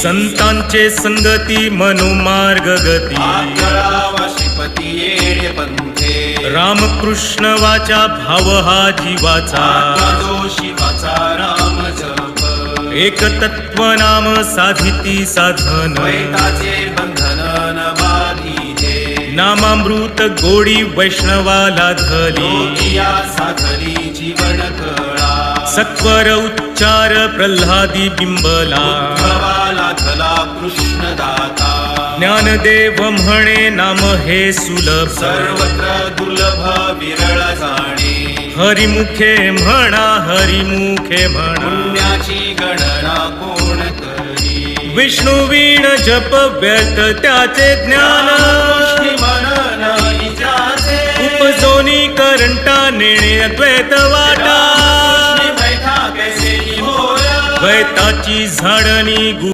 संतांचे संगती मनोमार्ग गती श्रीपती येणे पंथे रामकृष्ण वाचा भाव हा जीवाचा जो शिवाचा राम जप एक तत्व नाम साधिती साधन द्वैताचे बंधन न बाधिते नामामृत गोडी वैष्णवाला धली लोकिया साधली जीवन कळा सत्वर उच्चार प्रल्हादी बिंबला उद्धवाला धला कृष्ण दाता ज्ञानदेव म्हणे नाम हे सुलभ सर्वत्र दुर्लभ विरळ जाणे हरिमुखे म्हणा हरिमुखे म्हणा पुण्याची गणना कोण करी विष्णू वीण जप व्यर्थ त्याचे ज्ञान कृष्णी मनन विचारे उपजोनी करंटा नेणे अद्वैत वाटा कृष्णी बैठा कैसे होय द्वैताची झाडणी